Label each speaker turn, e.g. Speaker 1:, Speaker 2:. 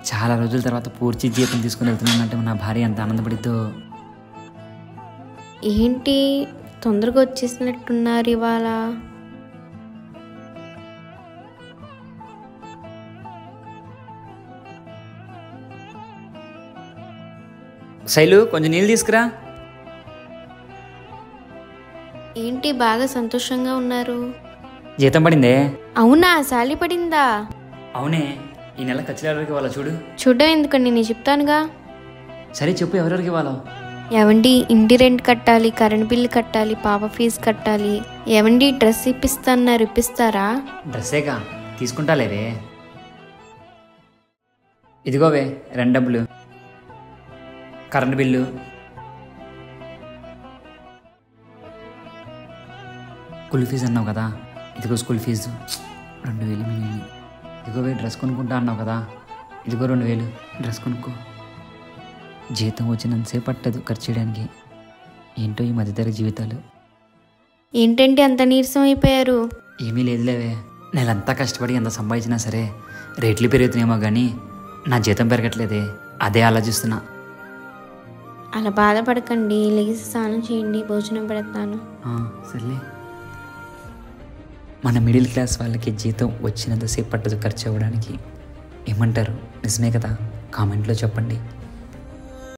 Speaker 1: చాలా రోజుల తర్వాత పూర్తి జీతం తీసుకుని వెళ్తున్నానంటే నా భార్య ఎంత ఆనందపడిద్దో.
Speaker 2: ఏంటి తొందరగా వచ్చేసినట్టున్నారు ఇవాళ?
Speaker 1: శైలు కొంచెం నీళ్ళు తీసుకురా.
Speaker 2: ఏంటి బాగా సంతోషంగా ఉన్నారు?
Speaker 1: జీతం పడిందే.
Speaker 2: అవునా, శాలరీ పడిందా?
Speaker 1: అవునే, ఈ నెల ఖర్చులు ఎవరికి ఇవ్వాలో చూడు.
Speaker 2: చూడడం ఎందుకండి, నేను చెప్తానుగా.
Speaker 1: సరే చెప్పు, ఎవరెవరికి ఇవ్వాలో.
Speaker 2: ఏవండి ఇంటి రెంట్ కట్టాలి, కరెంట్ బిల్లు కట్టాలి, పాప ఫీజు కట్టాలి. ఏవండి డ్రెస్ ఇప్పిస్తాన్నారు, ఇప్పిస్తారా?
Speaker 1: డ్రెస్సేగా తీసుకుంటా లేవే. ఇదిగోవే 2 డబ్బులు, కరెంట్ బిల్లు, స్కూల్ ఫీజు అన్నావు కదా, ఇదిగో స్కూల్ ఫీజు 2000 మిగిలింది. ఇదిగోవే డ్రెస్ కొనుక్కుంటా అన్నావు కదా, ఇదిగో 2000 డ్రెస్ కొనుక్కో. జీతం వచ్చినంతసేపు పట్టదు ఖర్చు చేయడానికి. ఏంటో ఈ మధ్యతరగతి జీవితాలు.
Speaker 2: ఏంటంటే అంత నీరసం అయిపోయారు?
Speaker 1: ఏమీ లేదులేవే, నెలంతా కష్టపడి ఎంత సంపాదించినా సరే రేట్లు పెరుగుతున్నాయేమో కానీ నా జీతం పెరగట్లేదే, అదే ఆలోచిస్తున్నా.
Speaker 2: అలా బాధపడకండి, లేచి స్నానం చేయండి, భోజనం పెడతాను.
Speaker 1: సర్లే. మన మిడిల్ క్లాస్ వాళ్ళకి జీతం వచ్చినంతసేపు పట్టదు ఖర్చు అవ్వడానికి. ఏమంటారు, నిజమే కదా? కామెంట్లో చెప్పండి.